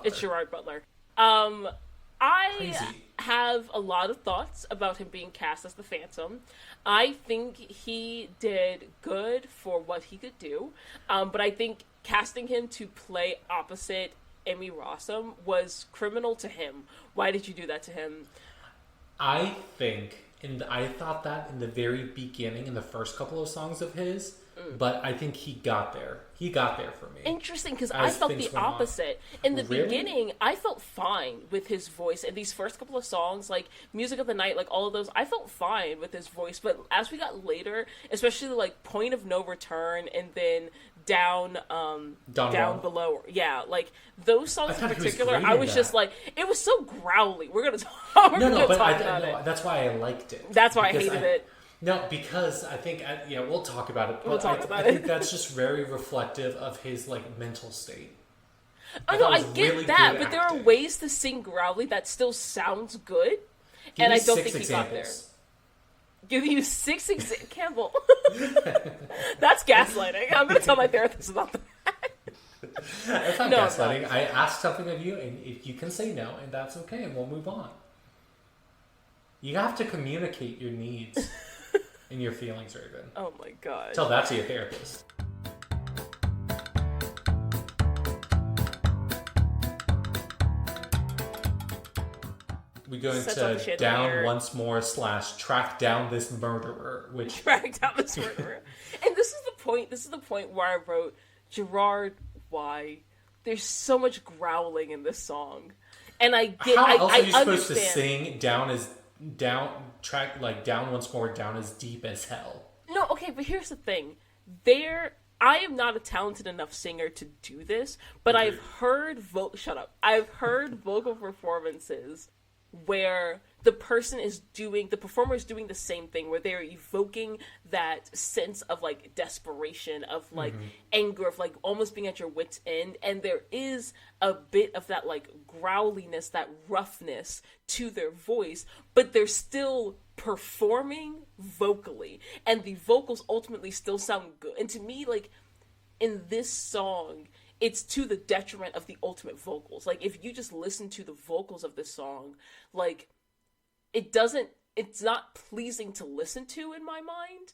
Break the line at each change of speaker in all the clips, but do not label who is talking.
It's Gerard Butler. I
Crazy.
have a lot of thoughts about him being cast as the Phantom. I think he did good for what he could do, but I think casting him to play opposite Emmy Rossum was criminal to him. Why did you do that to him?
I think, and I thought that in the very beginning, in the first couple of songs of his, but I think he got there. He got there for me.
Interesting, because I
As
felt
things
the
went on.
opposite. In the
Really?
beginning, I felt fine with his voice. In these first couple of songs, like Music of the Night, like all of those, I felt fine with his voice. But as we got later, especially like Point of No Return and then Down
Well.
Below, yeah, like those songs
I
in
thought he was
particular,
great
I
in
was
that.
just like, it was so growly. We're gonna talk, we're
No,
gonna
no, but
talk about
no,
it.
that's why I liked it.
That's why I
Because
hated it.
No, because I think, yeah, we'll talk about it. But
We'll talk about
I think
it.
that's just very reflective of his like mental state.
Oh no,
thought it
I
was
get
really
that,
good
but there are
acting.
ways to sing growly that still sounds good,
Give
and
me
I don't
6
think he got there.
examples.
Give you 6 Campbell. That's gaslighting. I'm going to tell my therapist about that.
That's not
No,
gaslighting.
no.
I asked something of you, and if you can say no, and that's okay, and we'll move on. You have to communicate your needs and your feelings, Raven.
Oh my god.
Tell that to your therapist. We go
Sets up
into
shit
down
here.
once more / track down this murderer, which
Track down this murderer. And this is the point. This is the point where I wrote, Gerard, why? There's so much growling in this song, and I get.
how
I
else are you supposed to
understand.
sing down once more down as deep as hell?
No, okay, but here's the thing. I am not a talented enough singer to do this, but I've heard shut up. I've heard vocal performances where the performer is doing the same thing, where they're evoking that sense of like desperation, of like anger, of like almost being at your wit's end, and there is a bit of that like growliness, that roughness to their voice, but they're still performing vocally, and the vocals ultimately still sound good. And to me, like in this song, it's to the detriment of the ultimate vocals. Like if you just listen to the vocals of this song, like it's not pleasing to listen to in my mind,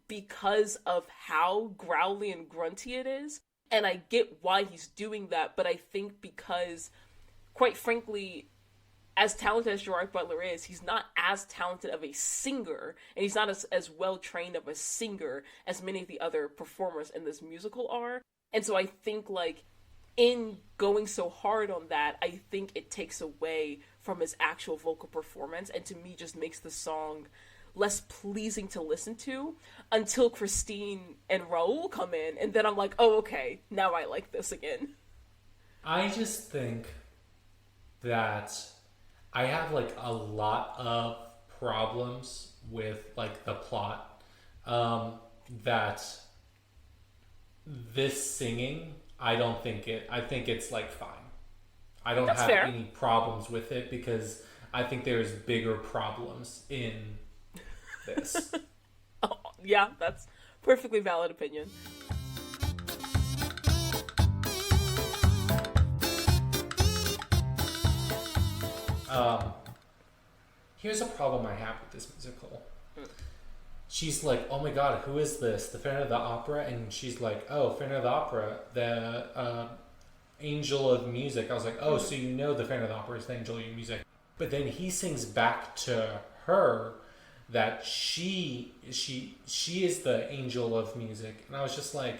because of how growly and grunty it is. And I get why he's doing that, but I think because, quite frankly, as talented as Gerard Butler is, he's not as talented of a singer, and he's not as well trained of a singer as many of the other performers in this musical are. And so I think, like, in going so hard on that, I think it takes away from his actual vocal performance, and to me just makes the song less pleasing to listen to, until Christine and Raul come in, and then I'm like, oh, okay, now I like this again.
I just think that I have like a lot of problems with like the plot, that this singing, I think it's like fine. I don't
That's
have
fair.
any problems with it because I think there's bigger problems in this.
Oh, yeah, that's perfectly valid opinion.
Here's a problem I have with this musical. She's like, oh my god, who is this? The Phantom of the Opera? And she's like, oh, Phantom of the Opera, the Angel of Music. I was like, oh, so you know the Phantom of the Opera is the Angel of Music. But then he sings back to her that she is the Angel of Music. And I was just like,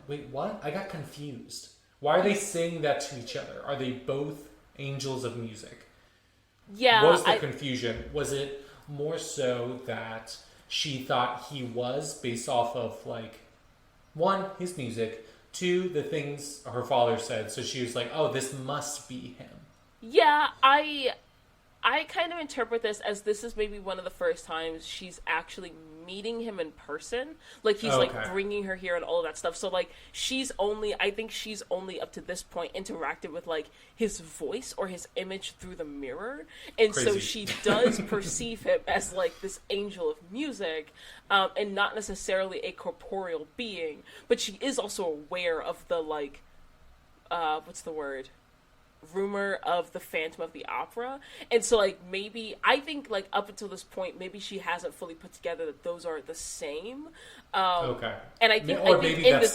wait, what? I got confused. Why are they saying that to each other? Are they both angels of music?
Yeah,
What was the confusion? Was it more so that she thought he was based off of, like, one, his music, two, the things her father said, so she was like, oh, this must be him.
Yeah, I kind of interpret this is maybe one of the first times she's actually meeting him in person. Like, he's, like, bringing her here and all of that stuff. So, like, I think she's only up to this point interacted with, like, his voice or his image through the mirror. And
Crazy.
so she does perceive him as, like, this angel of music, and not necessarily a corporeal being. But she is also aware of the, like, what's the word? Rumor of the Phantom of the Opera. And so, like, maybe, I think, like, up until this point, maybe she hasn't fully put together that those are the same.
Okay.
And I think,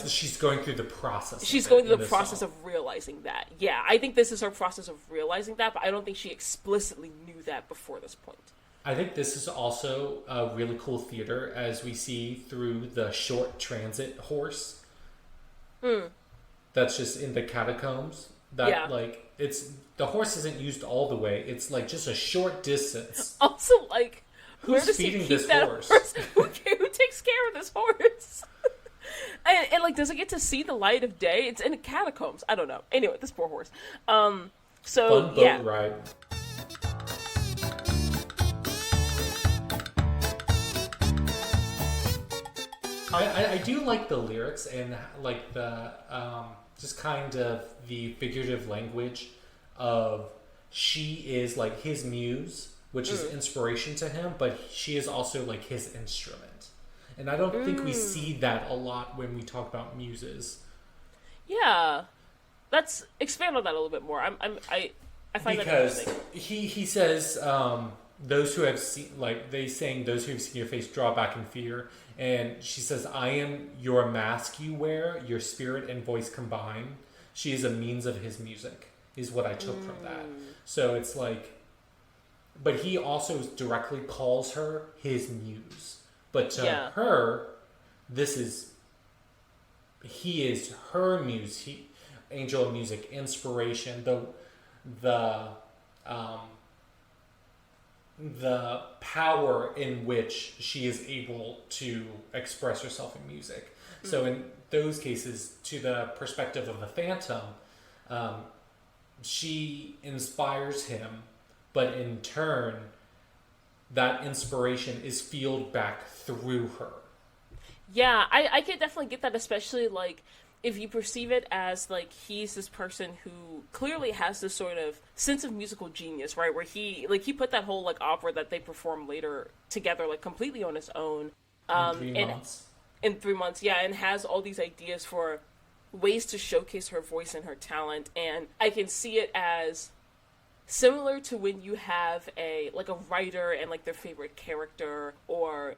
she's going through the process.
She's going through the process of realizing that. Yeah, I think this is her process of realizing that, but I don't think she explicitly knew that before this point.
I think this is also a really cool theater, as we see through the short transit horse. That's just in the catacombs. That, like, the horse isn't used all the way. It's, like, just a short distance.
Also, like, where
who's
does
feeding
he keep
this
that
horse?
Who takes care of this horse? and, like, does it get to see the light of day? It's in the catacombs. I don't know. Anyway, this poor horse.
Fun boat ride. I do like the lyrics and, like, the just kind of the figurative language of she is, like, his muse, which is inspiration to him, but she is also, like, his instrument. And I don't think we see that a lot when we talk about muses.
Yeah. Let's expand on that a little bit more. I find that interesting.
Because he says, those who have seen, like, those who have seen your face draw back in fear. And she says, I am your mask you wear, your spirit and voice combine. She is a means of his music, is what I took from that. So it's like, but he also directly calls her his muse. But to her, he is her muse, angel of music, inspiration, the power in which she is able to express herself in music. So in those cases, to the perspective of the Phantom, she inspires him, but in turn, that inspiration is fueled back through her.
Yeah, I can definitely get that, especially, like, if you perceive it as, like, he's this person who clearly has this sort of sense of musical genius, right? Where he put that whole, like, opera that they perform later together, like, completely on his own.
In 3 months.
In 3 months, yeah, and has all these ideas for ways to showcase her voice and her talent. And I can see it as similar to when you have a writer and, like, their favorite character, or,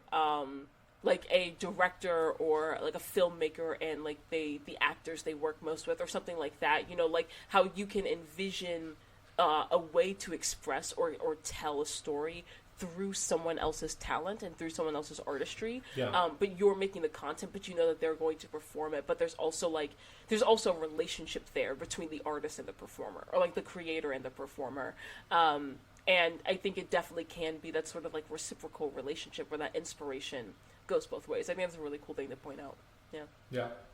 like a director or like a filmmaker and like the actors they work most with, or something like that, you know, like how you can envision a way to express or tell a story through someone else's talent and through someone else's artistry. But you're making the content, but you know that they're going to perform it, but there's also a relationship there between the artist and the performer, or like the creator and the performer. And I think it definitely can be that sort of like reciprocal relationship where that inspiration goes both ways. I think that's a really cool thing to point out. Yeah.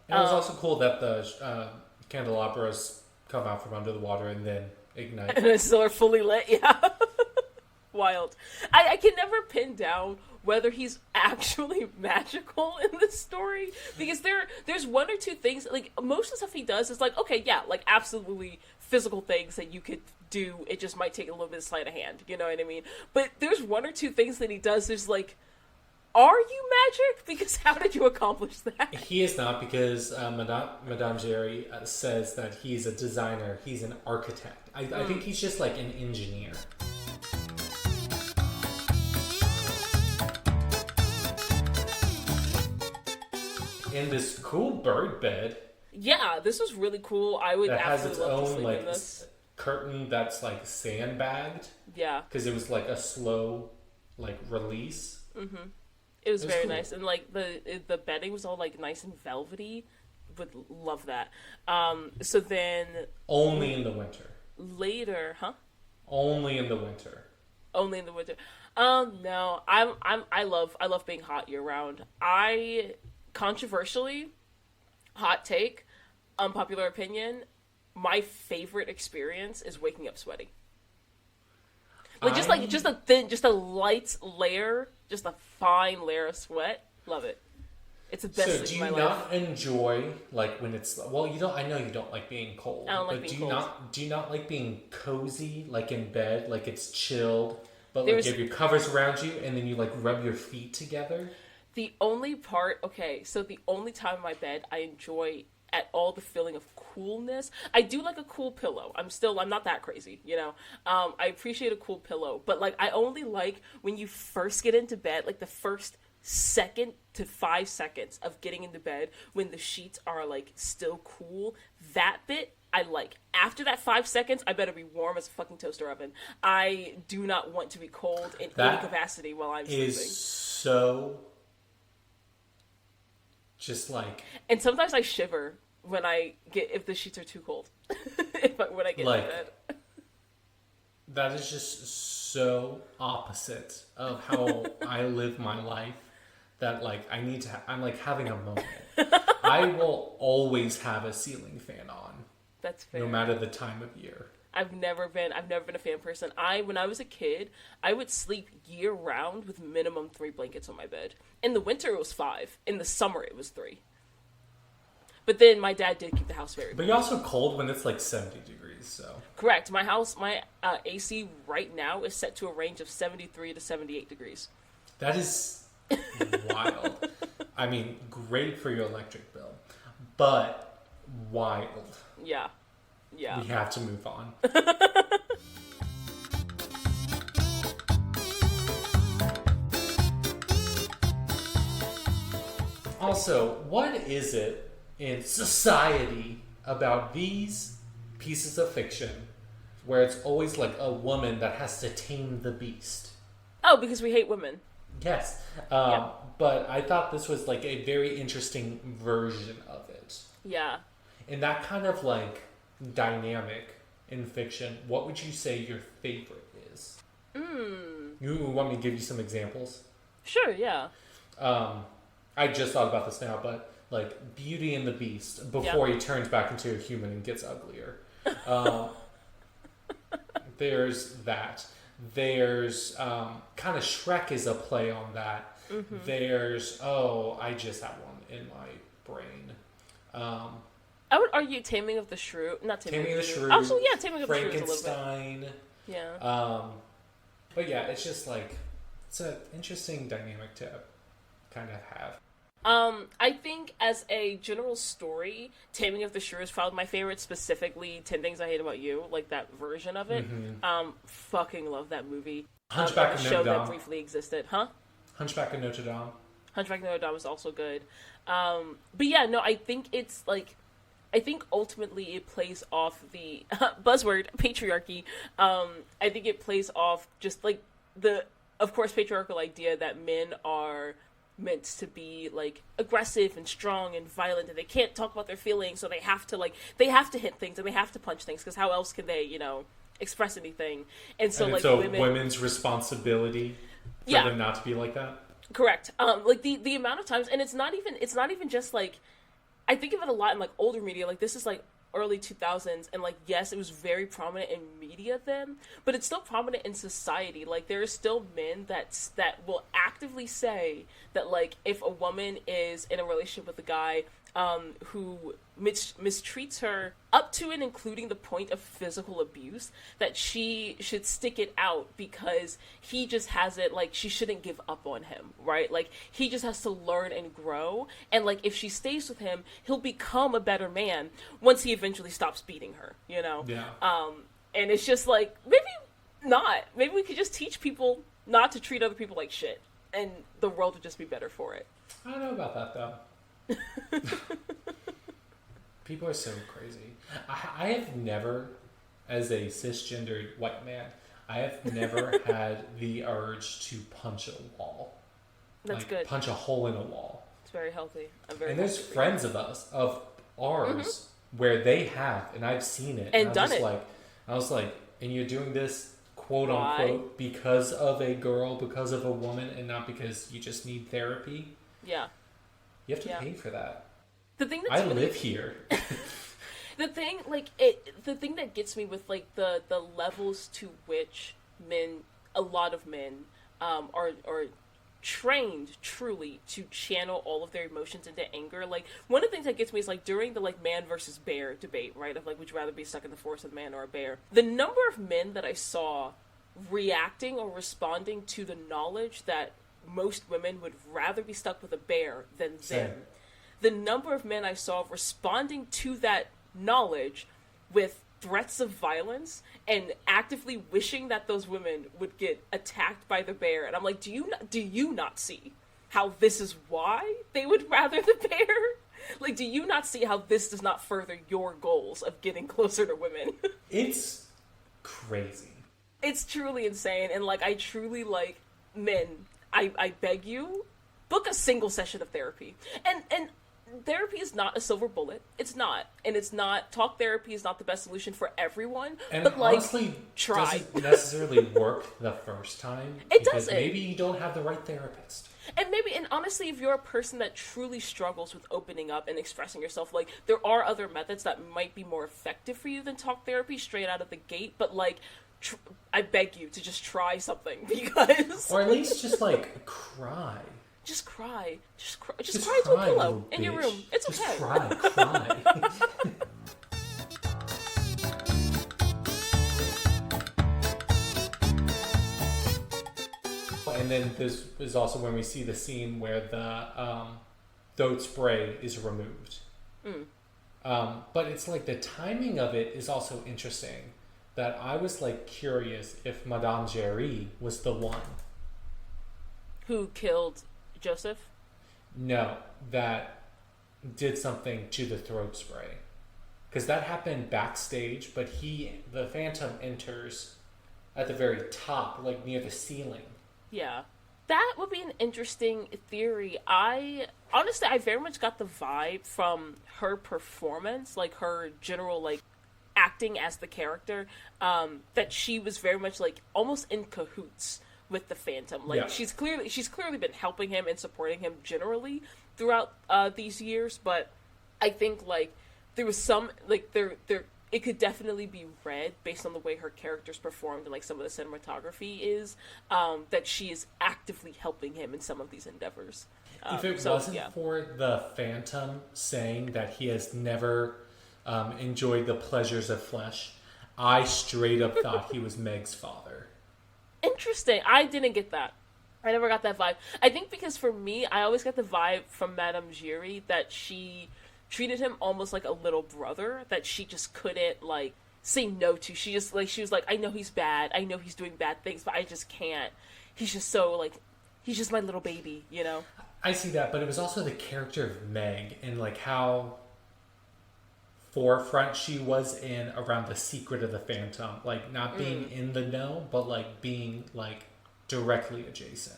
And it was also cool that the candelabras come out from under the water and then ignite.
And they still are fully lit, yeah. Wild. I can never pin down whether he's actually magical in this story, because there's one or two things, like, most of the stuff he does is like, okay, yeah, like, absolutely physical things that you could do, it just might take a little bit of sleight of hand, you know what I mean? But there's one or two things that he does, there's like, are you magic? Because how did you accomplish that?
He is not, because Madame Jerry says that he's a designer. He's an architect. I think he's just like an engineer. In this cool bird bed.
Yeah, this was really cool. I would absolutely love to sleep in this.
Curtain that's like sandbagged.
Yeah.
Because it was like a slow like release.
Mm-hmm. It was very cool. Nice, and like the bedding was all like nice and velvety. Would love that. So then
only in the winter.
Later, huh?
Only in the winter.
Only in the winter. No, I love being hot year round. Controversially, hot take, unpopular opinion, my favorite experience is waking up sweaty. Like just a light layer, just a fine layer of sweat. Love it. It's the best thing in my life.
So do you not enjoy like when it's you don't? I know you don't like being cold.
I don't like being cold.
Do you not like being cozy, like in bed, like it's chilled, but like you have your covers around you, and then you like rub your feet together?
The only part, okay, so the only time in my bed I enjoy at all the feeling of coolness. I do like a cool pillow. I'm not that crazy, you know? I appreciate a cool pillow, but, like, I only like when you first get into bed, like, the first 2 to 5 seconds of getting into bed when the sheets are, like, still cool. That bit I like. After that 5 seconds, I better be warm as a fucking toaster oven. I do not want to be cold in any capacity while I'm sleeping.
Is so just like...
And sometimes I shiver when if the sheets are too cold. When I get into bed.
That is just so opposite of how I live my life that, like, I'm like having a moment. I will always have a ceiling fan on.
That's fair.
No matter the time of year. I've
never been a fan person. When I was a kid, I would sleep year round with minimum 3 blankets on my bed. In the winter, it was 5. In the summer, it was 3. But then my dad did keep the house very cold.
But you're also cold when it's like 70 degrees, so.
Correct. My AC right now is set to a range of 73 to 78 degrees.
That is wild. I mean, great for your electric bill, but wild.
Yeah.
We have to move on. Also, what is it in society about these pieces of fiction where it's always like a woman that has to tame the beast?
Oh, because we hate women.
Yes. But I thought this was like a very interesting version of it.
Yeah.
And that kind of like dynamic in fiction, what would you say your favorite is? You want me to give you some examples?
Sure, yeah.
I just thought about this now, but like Beauty and the Beast before he turns back into a human and gets uglier. There's that. There's kind of Shrek is a play on that. Mm-hmm. There's I just have one in my brain.
I would argue Taming of the Shrew. Not Taming of the Shrew. Also, yeah, Taming of the Shrew is a little bit.
Frankenstein.
Yeah.
But yeah, it's just like it's an interesting dynamic to kind of have.
I think as a general story, Taming of the Shrew is probably my favorite, specifically 10 Things I Hate About You, like that version of it. Mm-hmm. Fucking love that movie.
Hunchback of Notre Dame.
Show that briefly existed. Huh?
Hunchback of Notre Dame.
Hunchback of Notre Dame was also good. But yeah, no, I think it's like, I think ultimately it plays off the buzzword patriarchy. I think it plays off just like the, of course, patriarchal idea that men are meant to be like aggressive and strong and violent, and they can't talk about their feelings, so they have to hit things and they have to punch things, because how else can they, express anything? And so
women's responsibility for them not to be like that.
Correct. Like the amount of times, and it's not even just like, I think of it a lot in like older media. Like this is like early 2000s, and like yes, it was very prominent in media then, but it's still prominent in society. Like there are still men that will actively say that like if a woman is in a relationship with a guy who mistreats her up to and including the point of physical abuse, that she should stick it out because he just has it, like she shouldn't give up on him, right? Like he just has to learn and grow, and like if she stays with him, he'll become a better man once he eventually stops beating her, Yeah. And it's just like, maybe we could just teach people not to treat other people like shit, and the world would just be better for it.
I don't know about that though. People are so crazy. I have never, as a cisgendered white man, I have never had the urge to punch a wall.
That's good.
Punch a hole in a wall.
It's very healthy.
And there's friends of ours, where they have, and I've seen it.
And done it.
I was like, and you're doing this, quote unquote, because of a girl, because of a woman, and not because you just need therapy?
Yeah.
You have to pay for that.
The thing
I live here.
The thing that gets me with like the levels to which a lot of men are trained truly to channel all of their emotions into anger. Like one of the things that gets me is like during the like man versus bear debate, right? Of like, would you rather be stuck in the forest with a man or a bear? The number of men that I saw reacting or responding to the knowledge that most women would rather be stuck with a bear than them. the number of men I saw responding to that knowledge with threats of violence and actively wishing that those women would get attacked by the bear. And I'm like, do you not see how this is why they would rather the bear? Like, do you not see how this does not further your goals of getting closer to women?
It's crazy.
It's truly insane. And, like, I truly, like, men, I beg you, book a single session of therapy. And therapy is not a silver bullet. It's not. And it's not, talk therapy is not the best solution for everyone.
And
but, like,
honestly,
try.
doesn't necessarily work the first time.
It doesn't.
Maybe you don't have the right therapist.
And honestly, if you're a person that truly struggles with opening up and expressing yourself, like, there are other methods that might be more effective for you than talk therapy straight out of the gate, but, like, I beg you to just try something, because...
Or at least just, like, cry.
Just cry. Just cry into a pillow in your room. It's
just
okay.
Cry. And then this is also when we see the scene where the throat spray is removed. But it's like the timing of it is also interesting. That I was like curious if Madame Giry was the one
who killed Joseph.
No, that did something to the throat spray, because that happened backstage. But the Phantom enters at the very top, like near the ceiling.
Yeah. That would be an interesting theory. I very much got the vibe from her performance, like her general, like, acting as the character, that she was very much, like, almost in cahoots with the Phantom. Like, yeah. She's clearly been helping him and supporting him generally throughout these years, but I think, like, there was some, like, there it could definitely be read based on the way her character's performed and, like, some of the cinematography is, that she is actively helping him in some of these endeavors.
If it wasn't for the Phantom saying that he has never enjoyed the pleasures of flesh, I straight up thought he was Meg's father.
Interesting. I didn't get that. I never got that vibe. I think because for me, I always got the vibe from Madame Giry that she treated him almost like a little brother that she just couldn't, like, say no to. She was like, I know he's bad. I know he's doing bad things, but I just can't. He's just so, like, he's just my little baby, you know?
I see that, but it was also the character of Meg and, like, how forefront she was in around the secret of the Phantom. Like, not being in the know, but, like, being, like, directly adjacent.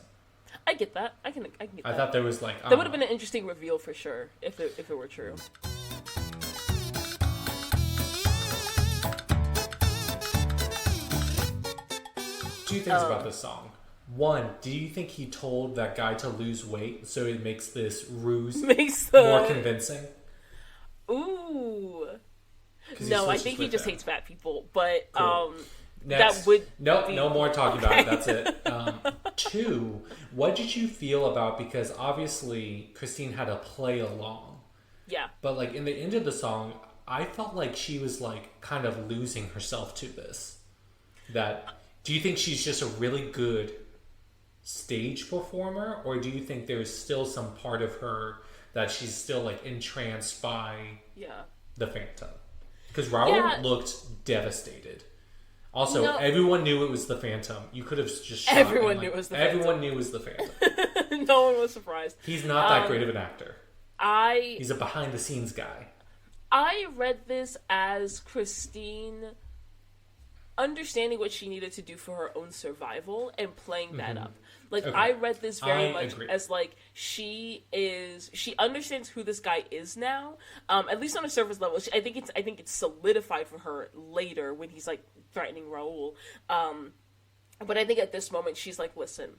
I get that. I can get that.
I thought there was, like...
That would have been an interesting reveal for sure, if it were true.
Two things about this song. One, do you think he told that guy to lose weight so it makes this ruse more convincing?
Ooh. No, I think he just hates fat people, but
cool.
That would
no more talking about it. That's it. Two, what did you feel about, because obviously Christine had to play along.
Yeah.
But, like, in the end of the song, I felt like she was, like, kind of losing herself to this. Do you think she's just a really good stage performer, or do you think there's still some part of her that she's still, like, entranced by the Phantom? Because Raoul looked devastated. Also, everyone knew it was the Phantom. You could have just shot
Everyone knew it was the Phantom.
Everyone knew it was the Phantom.
No one was surprised.
He's not that great of an actor. He's a behind-the-scenes guy.
I read this as Christine understanding what she needed to do for her own survival and playing that up. Like, okay. I read this very much as, like, she understands who this guy is now, at least on a surface level. I think it's solidified for her later when he's, like, threatening Raoul. But I think at this moment she's like, listen,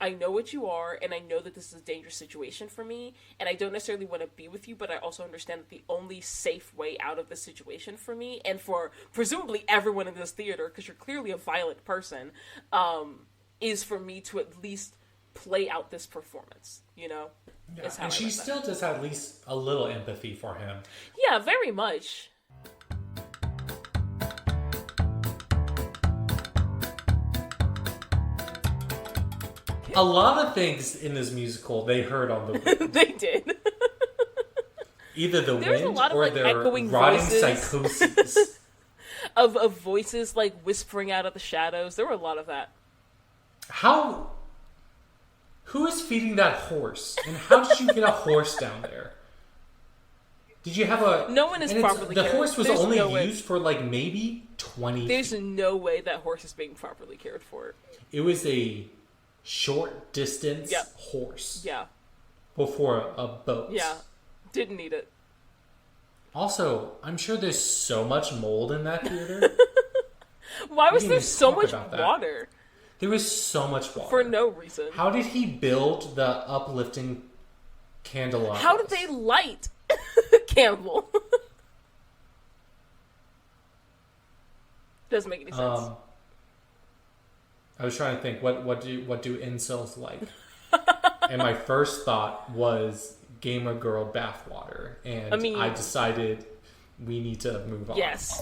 I know what you are, and I know that this is a dangerous situation for me, and I don't necessarily want to be with you, but I also understand that the only safe way out of this situation for me, and for presumably everyone in this theater, because you're clearly a violent person, is for me to at least play out this performance, you know?
Yeah, and she still does at least a little empathy for him.
Yeah, very much.
A lot of things in this musical they heard on the way.
They did.
Either the
There's a
wind
lot of,
or
like,
their
echoing
rotting
voices.
psychosis.
of voices like whispering out of the shadows. There were a lot of that.
Who is feeding that horse? And how did you get a horse down there? Did you have a...
No one is properly
The
cared.
horse was
There's
only
no way.
used for like maybe 20
There's
feet.
no way that horse is being properly cared for.
It was a short distance
Yeah.
horse.
Yeah.
Before a boat.
Yeah. Didn't need it.
Also, I'm sure there's so much mold in that theater.
Why was
didn't
there
even
so
talk
much
about that.
water?
There was so much water.
For no reason.
How did he build the uplifting candelabras?
How did they light Campbell? Doesn't make any sense.
I was trying to think, what do incels like? And my first thought was gamer girl bathwater, and I decided we need to move on.
Yes.